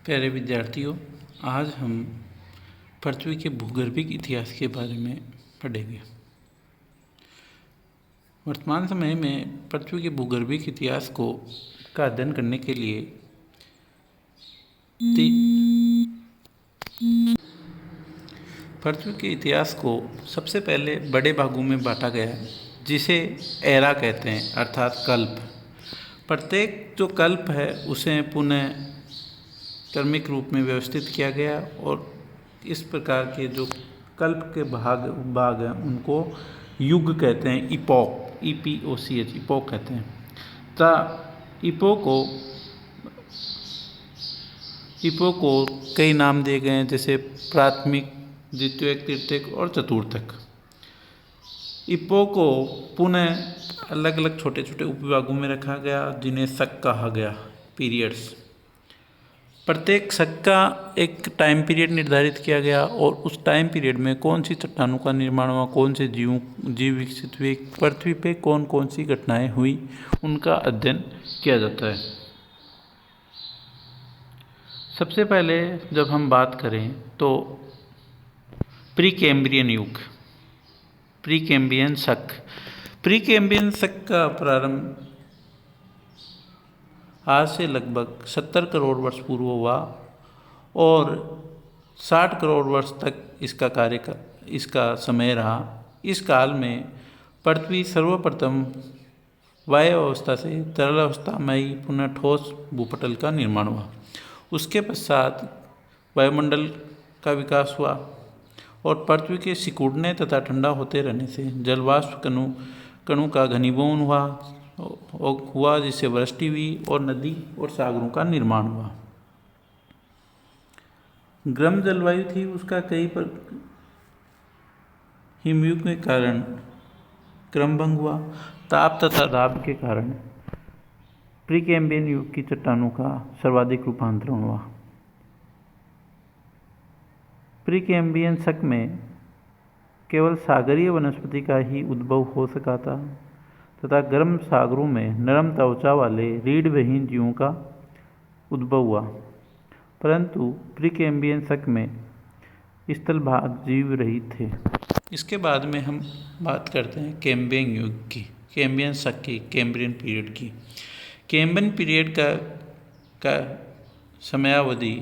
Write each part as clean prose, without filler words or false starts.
प्यारे विद्यार्थियों, आज हम पृथ्वी के भूगर्भिक इतिहास के बारे में पढ़ेंगे। वर्तमान समय में पृथ्वी के भूगर्भिक इतिहास का अध्ययन करने के लिए पृथ्वी के इतिहास को सबसे पहले बड़े भागों में बांटा गया है, जिसे एरा कहते हैं, अर्थात कल्प। प्रत्येक जो कल्प है उसे पुनः क्रमिक रूप में व्यवस्थित किया गया और इस प्रकार के जो कल्प के भाग हैं उनको युग कहते हैं, इपोक, EPOCH, इपोक कहते हैं। इपोक को कई नाम दिए गए हैं, जैसे प्राथमिक, द्वितीयक, तृतीयक और चतुर्थक। इपोक को पुनः अलग अलग छोटे छोटे उपविभागों में रखा गया, जिन्हें शक कहा गया, पीरियड्स। प्रत्येक शक का एक टाइम पीरियड निर्धारित किया गया और उस टाइम पीरियड में कौन सी चट्टानों का निर्माण हुआ, कौन से जीव विकसित हुए, पृथ्वी पे कौन कौन सी घटनाएं हुई, उनका अध्ययन किया जाता है। सबसे पहले जब हम बात करें तो प्री कैम्ब्रियन युग, प्री कैम्ब्रियन शक का प्रारंभ आज से लगभग 70 करोड़ वर्ष पूर्व हुआ और 60 करोड़ वर्ष तक इसका समय रहा। इस काल में पृथ्वी सर्वप्रथम वायु अवस्था से तरल अवस्था में पुनः ठोस भूपटल का निर्माण हुआ। उसके पश्चात वायुमंडल का विकास हुआ और पृथ्वी के सिकुड़ने तथा ठंडा होते रहने से जलवाष्प कणों का घनीभवन हुआ, जिससे वृष्टि हुई और नदी और सागरों का निर्माण हुआ। गर्म जलवायु थी, उसका हिमयुग के कारण क्रमभंग हुआ। ताप तथा दाब के कारण प्री कैम्ब्रियन युग की चट्टानों का सर्वाधिक रूपांतरण हुआ। प्री कैम्ब्रियन शक में केवल सागरीय वनस्पति का ही उद्भव हो सका था तथा गर्म सागरों में नरम त्वचा वाले रीढ़ विहीन जीवों का उद्भव हुआ, परंतु प्री कैम्ब्रियन शक में स्थल भाग जीव रहित थे। इसके बाद में हम बात करते हैं कैम्ब्रियन युग की, कैम्ब्रियन शक की, कैम्ब्रियन पीरियड की। कैम्ब्रियन पीरियड का समयावधि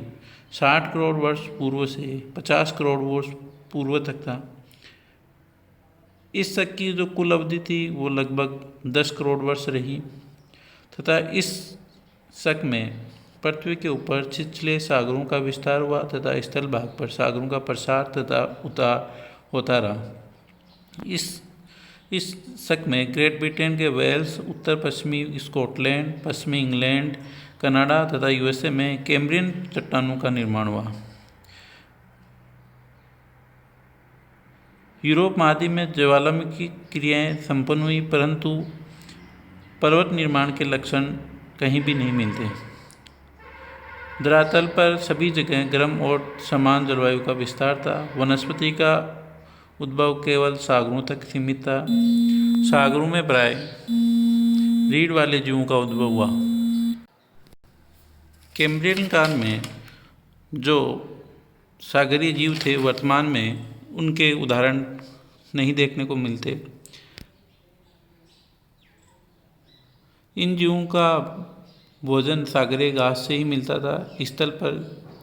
60 करोड़ वर्ष पूर्व से 50 करोड़ वर्ष पूर्व तक था। इस शक की जो कुल अवधि थी वो लगभग 10 करोड़ वर्ष रही तथा इस शक में पृथ्वी के ऊपर छिछले सागरों का विस्तार हुआ तथा स्थल भाग पर सागरों का प्रसार तथा उतार होता रहा। इस शक में ग्रेट ब्रिटेन के वेल्स, उत्तर पश्चिमी स्कॉटलैंड, पश्चिमी इंग्लैंड, कनाडा तथा USA में कैम्ब्रियन चट्टानों का निर्माण हुआ। यूरोप महाद्वीप में ज्वालामुखी क्रियाएं संपन्न हुई, परंतु पर्वत निर्माण के लक्षण कहीं भी नहीं मिलते। धरातल पर सभी जगह गर्म और समान जलवायु का विस्तार था। वनस्पति का उद्भव केवल सागरों तक सीमित था। सागरों में प्राय रीढ़ वाले जीवों का उद्भव हुआ। कैम्ब्रियन काल में जो सागरीय जीव थे, वर्तमान में उनके उदाहरण नहीं देखने को मिलते। इन जीवों का भोजन सागरीय घास से ही मिलता था। स्थल पर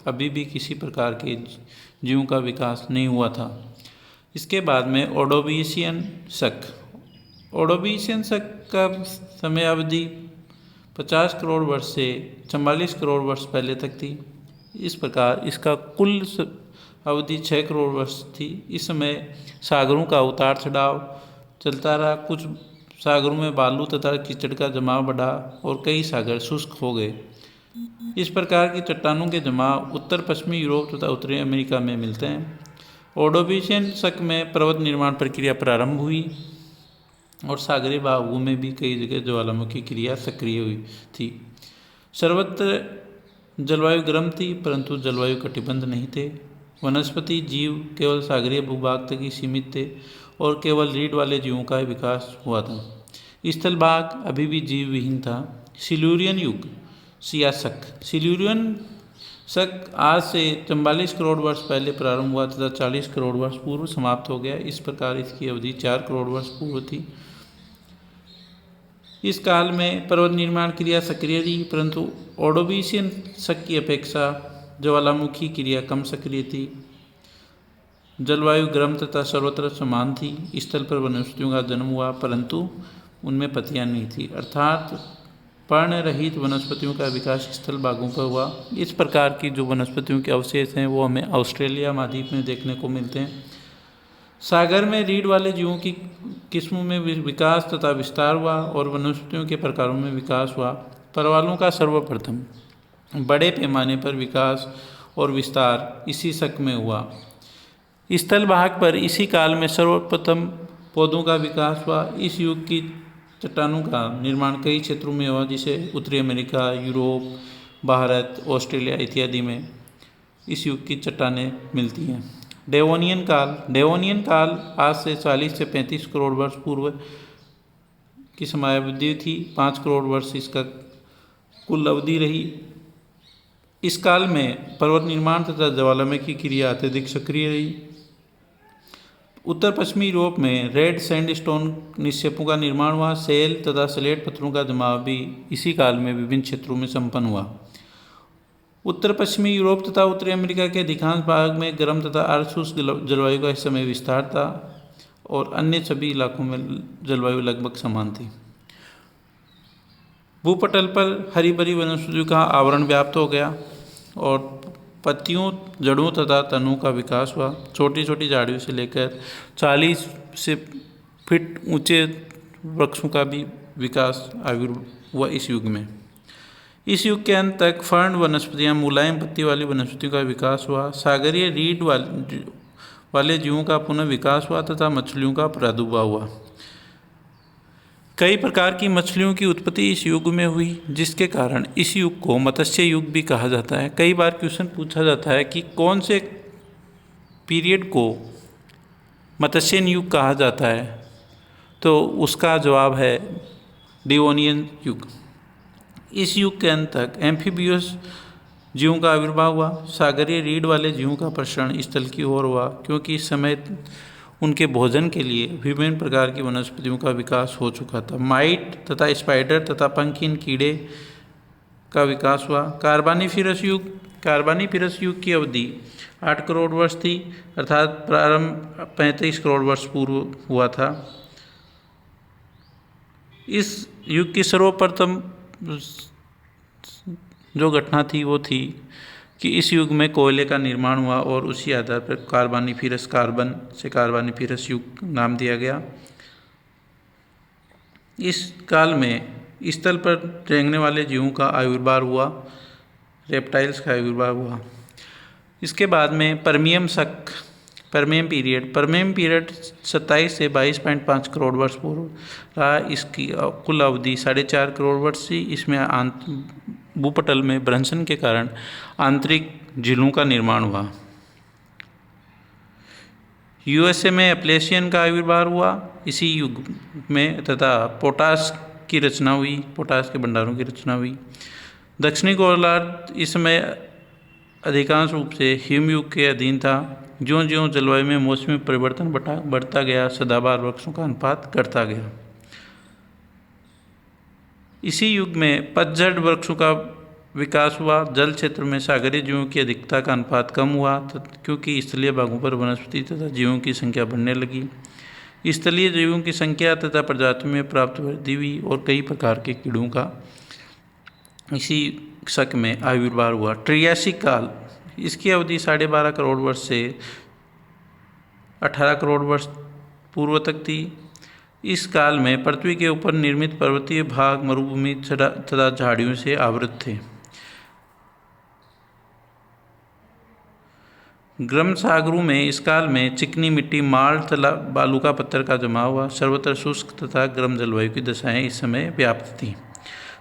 अभी भी किसी प्रकार के जीवों का विकास नहीं हुआ था। इसके बाद में ओर्डोविशियन शक का समयावधि 50 करोड़ वर्ष से 44 करोड़ वर्ष पहले तक थी। इस प्रकार इसका कुल अवधि 6 करोड़ वर्ष थी। इस समय सागरों का उतार चढ़ाव चलता रहा। कुछ सागरों में बालू तथा कीचड़ का जमाव बढ़ा और कई सागर शुष्क हो गए। इस प्रकार की चट्टानों के जमाव उत्तर पश्चिमी यूरोप तथा उत्तरी अमेरिका में मिलते हैं। ओर्डोविशियन शक में पर्वत निर्माण प्रक्रिया प्रारंभ हुई और सागरीय भागों में भी कई जगह ज्वालामुखी क्रिया सक्रिय हुई थी। सर्वत्र जलवायु गर्म थी, परंतु जलवायु कटिबंध नहीं थे। वनस्पति जीव केवल सागरीय भूभाग तक ही सीमित थे और केवल रीढ़ वाले जीवों का विकास हुआ था। स्थल भाग अभी भी जीव विहीन था। सिल्यूरियन युग, सियासक। सिल्यूरियन शक आज से 44 करोड़ वर्ष पहले प्रारंभ हुआ तथा 40 करोड़ वर्ष पूर्व समाप्त हो गया। इस प्रकार इसकी अवधि 4 करोड़ वर्ष पूर्व थी। इस काल में पर्वत निर्माण क्रिया सक्रिय रही, परंतु ओर्डोविशियन शक की अपेक्षा ज्वालामुखी क्रिया कम सक्रिय थी। जलवायु गर्म तथा सर्वत्र समान थी। स्थल पर वनस्पतियों का जन्म हुआ, परंतु उनमें पत्तियां नहीं थी, अर्थात पर्ण रहित वनस्पतियों का विकास स्थल भागों पर हुआ। इस प्रकार की जो वनस्पतियों के अवशेष हैं वो हमें ऑस्ट्रेलिया महाद्वीप में देखने को मिलते हैं। सागर में रीढ़ वाले जीवों की किस्मों में विकास तथा विस्तार हुआ और वनस्पतियों के प्रकारों में विकास हुआ। परवालों का सर्वप्रथम बड़े पैमाने पर विकास और विस्तार इसी शक में हुआ। स्थल भाग पर इसी काल में सर्वप्रथम पौधों का विकास हुआ। इस युग की चट्टानों का निर्माण कई क्षेत्रों में हुआ, जिसे उत्तरी अमेरिका, यूरोप, भारत, ऑस्ट्रेलिया इत्यादि में इस युग की चट्टानें मिलती हैं। डेवोनियन काल आज से 40 से 35 करोड़ वर्ष पूर्व की समयावधि थी। 5 करोड़ वर्ष इसका कुल अवधि रही। इस काल में पर्वत निर्माण तथा ज्वालामुखी क्रिया अत्यधिक सक्रिय रही। उत्तर पश्चिमी यूरोप में रेड सैंडस्टोन निक्षेपों का निर्माण हुआ। सेल तथा स्लेट पत्थरों का जमाव भी इसी काल में विभिन्न क्षेत्रों में संपन्न हुआ। उत्तर पश्चिमी यूरोप तथा उत्तरी अमेरिका के अधिकांश भाग में गर्म तथा अर्धशुष्क जलवायु का इस समय विस्तार था और अन्य सभी इलाकों में जलवायु लगभग समान थी। भूपटल पर हरी भरी वनस्पतियों का आवरण व्याप्त हो गया और पत्तियों, जड़ों तथा तनों का विकास हुआ। छोटी छोटी झाड़ियों से लेकर 40 से फीट ऊंचे वृक्षों का भी विकास आविर्भूत हुआ इस युग में। इस युग के अंत तक फर्न वनस्पतियां, मुलायम पत्ती वाली वनस्पतियों का विकास हुआ। सागरीय रीढ़ वाले जीवों का पुनः विकास हुआ तथा मछलियों का प्रादुर्भाव हुआ। कई प्रकार की मछलियों की उत्पत्ति इस युग में हुई, जिसके कारण इस युग को मत्स्य युग भी कहा जाता है। कई बार क्वेश्चन पूछा जाता है कि कौन से पीरियड को मत्स्य युग कहा जाता है, तो उसका जवाब है डिवोनियन युग। इस युग के अंत तक एम्फीबियस जीवों का आविर्भाव हुआ। सागरीय रीढ़ वाले जीवों का प्रसरण स्थल की ओर हुआ, क्योंकि इस समय उनके भोजन के लिए विभिन्न प्रकार की वनस्पतियों का विकास हो चुका था। माइट तथा स्पाइडर तथा पंखीन कीड़े का विकास हुआ। कार्बानिफेरस युग की अवधि 8 करोड़ वर्ष थी, अर्थात प्रारंभ 35 करोड़ वर्ष पूर्व हुआ था। इस युग की सर्वप्रथम जो घटना थी वो थी कि इस युग में कोयले का निर्माण हुआ और उसी आधार पर कार्बन से कार्बानिफेरस युग नाम दिया गया। इस काल में स्थल पर रेंगने वाले जीवों का आविर्भाव हुआ, रेप्टाइल्स का आविर्भाव हुआ। इसके बाद में परमियम पीरियड 27 से 22.5 करोड़ वर्ष पूर्व रहा। इसकी कुल अवधि 4.5 करोड़ वर्ष थी। इसमें भूपटल में भ्रंशन के कारण आंतरिक झीलों का निर्माण हुआ। यूएसए में एप्लेशियन का आविर्भाव हुआ इसी युग में तथा पोटाश की रचना हुई, पोटाश के भंडारों की रचना हुई। दक्षिणी गोलार्ध इस समय अधिकांश रूप से हिमयुग के अधीन था। ज्यों ज्यों जलवायु में मौसमी परिवर्तन बढ़ता गया, सदाबहार वृक्षों का अनुपात घटता गया। इसी युग में पतझड़ वृक्षों का विकास हुआ। जल क्षेत्र में सागरीय जीवों की अधिकता का अनुपात कम हुआ, क्योंकि स्थलीय भागों पर वनस्पति तथा जीवों की संख्या बढ़ने लगी। स्थलीय जीवों की संख्या तथा प्रजातियों में प्राप्त वृद्धि हुई और कई प्रकार के कीड़ों का इसी शक में आविर्भाव हुआ। ट्रियासिक काल, इसकी अवधि 12.5 करोड़ वर्ष से 18 करोड़ वर्ष पूर्व तक थी। इस काल में पृथ्वी के ऊपर निर्मित पर्वतीय भाग मरुभूमि तथा झाड़ियों से आवृत थे। गर्म सागरों में इस काल में चिकनी मिट्टी, माल तथा बालू का पत्थर का जमा हुआ। सर्वत्र शुष्क तथा गर्म जलवायु की दशाएं इस समय व्याप्त थीं।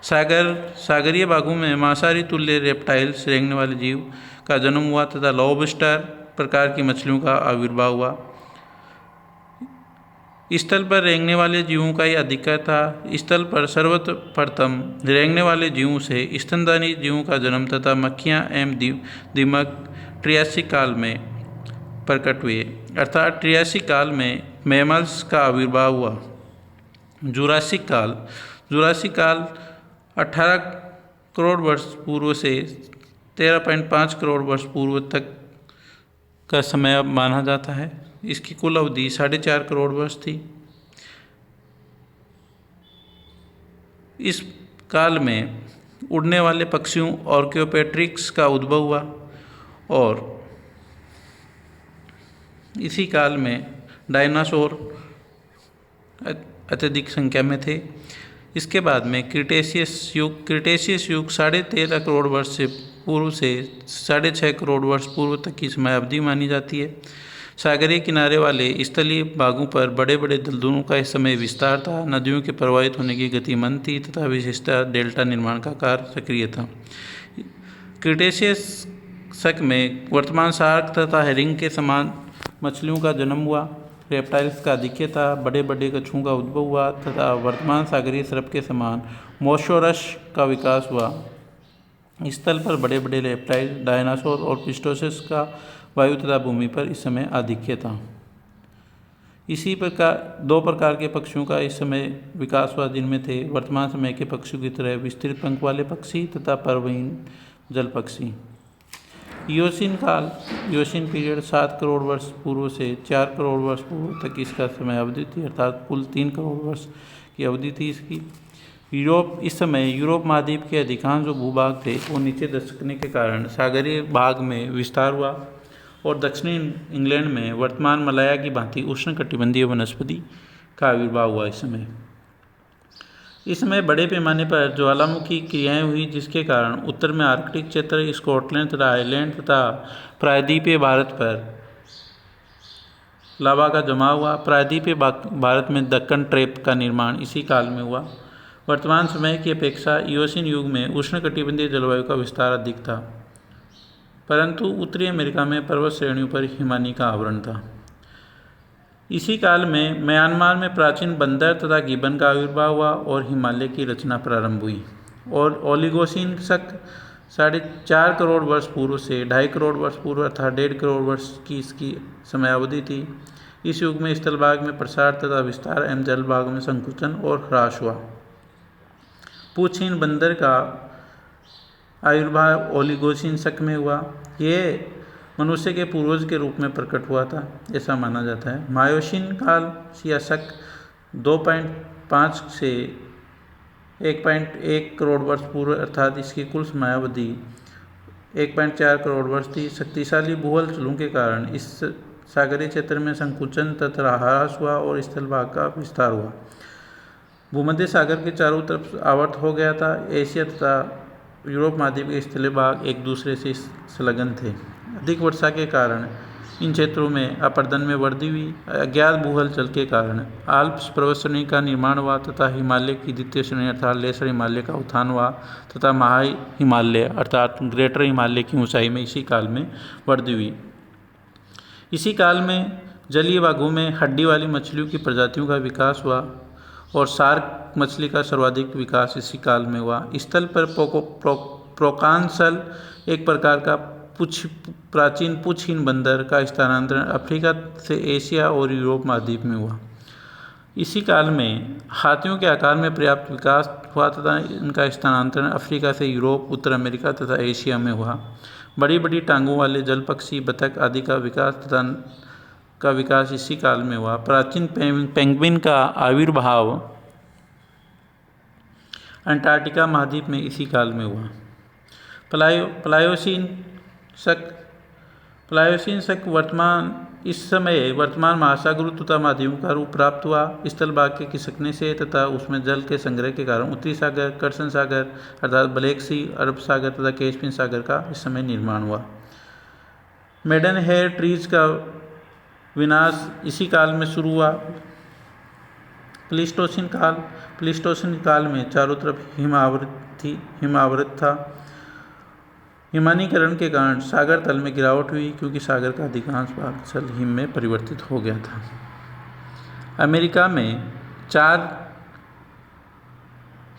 सागरीय भागों में मांसाहारी तुल्य रेप्टाइल्स, रेंगने वाले जीव का जन्म हुआ तथा लॉबस्टर प्रकार की मछलियों का आविर्भाव हुआ। स्थल पर रेंगने वाले जीवों का यह अधिकार था। स्थल पर सर्वप्रथम रेंगने वाले जीवों से स्तनधारी जीवों का जन्म तथा मक्खियाँ एवं दीमक ट्रियासिक काल में प्रकट हुए, अर्थात ट्रियासिक काल में मैमल्स का आविर्भाव हुआ। जुरासिक काल 18 करोड़ वर्ष पूर्व से 13.5 करोड़ वर्ष पूर्व तक का समय अब माना जाता है। इसकी कुल अवधि 4.5 करोड़ वर्ष थी। इस काल में उड़ने वाले पक्षियों ऑर्कियोपेट्रिक्स का उद्भव हुआ और इसी काल में डायनासोर अत्यधिक संख्या में थे। इसके बाद में क्रिटेशियस युग 13.5 करोड़ वर्ष से पूर्व से 6.5 करोड़ वर्ष पूर्व तक की समय अवधि मानी जाती है। सागरीय किनारे वाले स्थलीय भागों पर बड़े बड़े दलदलों का इस समय विस्तार था। नदियों के प्रवाहित होने की गति मंद थी तथा विशेषतः डेल्टा निर्माण का कार्य सक्रिय था। क्रिटेशियस शक में वर्तमान शार्क तथा हेरिंग के समान मछलियों का जन्म हुआ। रेप्टाइल्स का आधिक्य था। बड़े बड़े कछुओं का उद्भव हुआ तथा वर्तमान सागरीय सर्प के समान मोसोरस का विकास हुआ। स्थल पर बड़े बड़े रेप्टाइल, डायनासोर और प्लीस्टोसिस का वायु तथा भूमि पर इस समय आधिक्य था। इसी प्रकार 2 प्रकार के पक्षियों का इस समय विकास हुआ, जिनमें थे वर्तमान समय के पक्षियों की तरह विस्तृत पंख वाले पक्षी तथा पर्वहीन जल पक्षी। इयोसीन पीरियड 7 करोड़ वर्ष पूर्व से 4 करोड़ वर्ष पूर्व तक इसका समय अवधि थी, अर्थात कुल 3 करोड़ वर्ष की अवधि थी इसकी। इस समय यूरोप महाद्वीप के अधिकांश जो भूभाग थे वो नीचे दशकने के कारण सागरीय भाग में विस्तार हुआ और दक्षिणी इंग्लैंड में वर्तमान मलाया की भांति उष्णकटिबंधीय वनस्पति का आविर्भाव हुआ। इस समय बड़े पैमाने पर ज्वालामुखी क्रियाएं हुई, जिसके कारण उत्तर में आर्कटिक क्षेत्र, स्कॉटलैंड तथा आयरलैंड तथा प्रायद्वीपीय भारत पर लावा का जमाव हुआ। प्रायद्वीपीय भारत में दक्कन ट्रैप का निर्माण इसी काल में हुआ। वर्तमान समय की अपेक्षा इयोसीन युग में उष्णकटिबंधीय जलवायु का विस्तार अधिक था, परंतु उत्तरी अमेरिका में पर्वत श्रेणियों पर हिमानी का आवरण था। इसी काल में म्यांमार में प्राचीन बंदर तथा गिबन का आविर्भाव हुआ और हिमालय की रचना प्रारंभ हुई। और ओलिगोसीन शक 4.5 करोड़ वर्ष पूर्व से 2.5 करोड़ वर्ष पूर्व अर्थात 1.5 करोड़ वर्ष की इसकी समय अवधि थी। इस युग में स्थल भाग में प्रसार तथा विस्तार एवं जल भाग में संकुचन और ह्रास हुआ। पूछहीन बंदर का आविर्भाव ओलिगोसीन शक में हुआ। ये मनुष्य के पूर्वज के रूप में प्रकट हुआ था, ऐसा माना जाता है। मायोसीन काल या शक 2.5 से 1.1 करोड़ वर्ष पूर्व अर्थात इसकी कुल समयावधि 1.4 करोड़ वर्ष थी। शक्तिशाली भूहलचलों के कारण इस सागरीय क्षेत्र में संकुचन तथा ह्रास हुआ और स्थल भाग का विस्तार हुआ। भूमध्य सागर के चारों तरफ आवर्त हो गया था। एशिया तथा यूरोप महाद्वीप के स्थलीय भाग एक दूसरे से संलग्न थे। अधिक वर्षा के कारण इन क्षेत्रों में अपर्दन में वृद्धि हुई। अज्ञात भूहलचल के कारण आल्प्स पर्वत श्रेणी का निर्माण हुआ तथा हिमालय की द्वितीय श्रेणी अर्थात लेसर हिमालय का उत्थान हुआ तथा महा हिमालय अर्थात ग्रेटर हिमालय की ऊंचाई में इसी काल में वृद्धि हुई। इसी काल में जलीय भागों में हड्डी वाली मछलियों की प्रजातियों का विकास हुआ और शार्क मछली का सर्वाधिक विकास इसी काल में हुआ। स्थल पर प्रोकांसल एक प्रकार का प्राचीन पूछहीन बंदर का स्थानांतरण अफ्रीका से एशिया और यूरोप महाद्वीप में हुआ। इसी काल में हाथियों के आकार में पर्याप्त विकास हुआ तथा इनका स्थानांतरण अफ्रीका से यूरोप, उत्तर अमेरिका तथा एशिया में हुआ। बड़ी बड़ी टांगों वाले जल पक्षी, बतख आदि का विकास इसी काल में हुआ। प्राचीन पेंगुइन का आविर्भाव अंटार्कटिका महाद्वीप में इसी काल में हुआ। प्लायोसीन शक इस समय वर्तमान महासागरों तथा महाद्वीपों का रूप प्राप्त हुआ। स्थल भाग के खिसकने से तथा उसमें जल के संग्रह के कारण उत्तरी सागर, कर्सन सागर अर्थात ब्लैक सी, अरब सागर तथा कैस्पियन सागर का इस समय निर्माण हुआ। मेडन हेयर ट्रीज का विनाश इसी काल में शुरू हुआ। प्लीस्टोसीन काल में चारों तरफ हिमावृत था। हिमानीकरण के कारण सागर तल में गिरावट हुई, क्योंकि सागर का अधिकांश भाग जल हिम में परिवर्तित हो गया था। अमेरिका में 4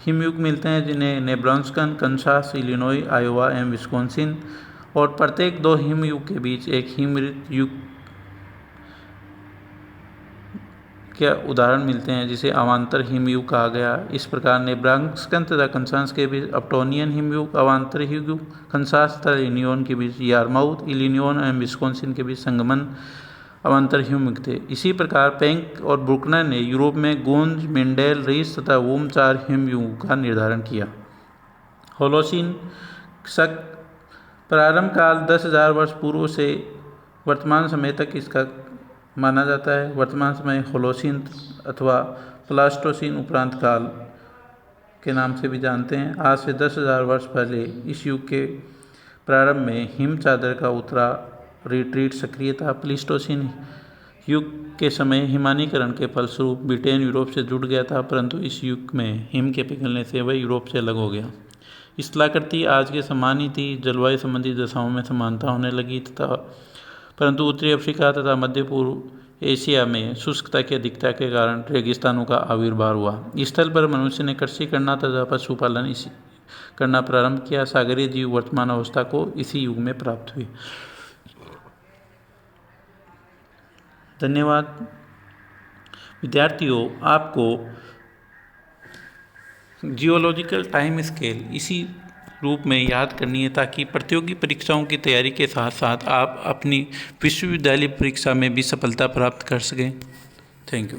हिमयुग मिलते हैं, जिन्हें नेब्रास्का, कनसास, इलिनॉय, आयोवा एवं विस्कॉन्सिन, और प्रत्येक 2 हिमयुग के बीच एक हिमवृत युग के उदाहरण मिलते हैं, जिसे अवांतर हिमयुग कहा गया। इस प्रकार नेब्रास्का तथा कनसास के बीच अपटोनियन हिमयुग, अवांतर हिमयुग, कनसास तथा इलिनॉय के बीच यारमाउथ, इलिनॉय एवं विस्कॉन्सिन के बीच संगमन अवांतर हिमयुग थे। इसी प्रकार पेंक और ब्रुकनर ने यूरोप में गोंज, मेंडेल, रीस तथा वूम 4 हिमयुगों का निर्धारण किया। होलोसीन शक प्रारंभ काल 10,000 वर्ष पूर्व से वर्तमान समय तक इसका माना जाता है। वर्तमान समय होलोसीन अथवा प्लास्टोसीन उपरांत काल के नाम से भी जानते हैं। आज से 10,000 वर्ष पहले इस युग के प्रारंभ में हिम चादर का उत्तरा रिट्रीट सक्रिय था। प्लीस्टोसीन युग के समय हिमानीकरण के फलस्वरूप ब्रिटेन यूरोप से जुड़ गया था, परंतु इस युग में हिम के पिघलने से वह यूरोप से अलग हो गया। स्थलाकृति आज के समान ही थी। जलवायु संबंधी दशाओं में समानता होने लगी तथा परंतु उत्तरी अफ्रीका तथा मध्य पूर्व एशिया में शुष्कता की अधिकता के कारण रेगिस्तानों का आविर्भाव हुआ। स्थल पर मनुष्य ने कृषि करना तथा पशुपालन करना प्रारंभ किया। सागरीय जीव वर्तमान अवस्था को इसी युग में प्राप्त हुई। धन्यवाद विद्यार्थियों, आपको जियोलॉजिकल टाइम स्केल इसी रूप में याद करनी है, ताकि प्रतियोगी परीक्षाओं की तैयारी के साथ साथ आप अपनी विश्वविद्यालय परीक्षा में भी सफलता प्राप्त कर सकें। Thank you.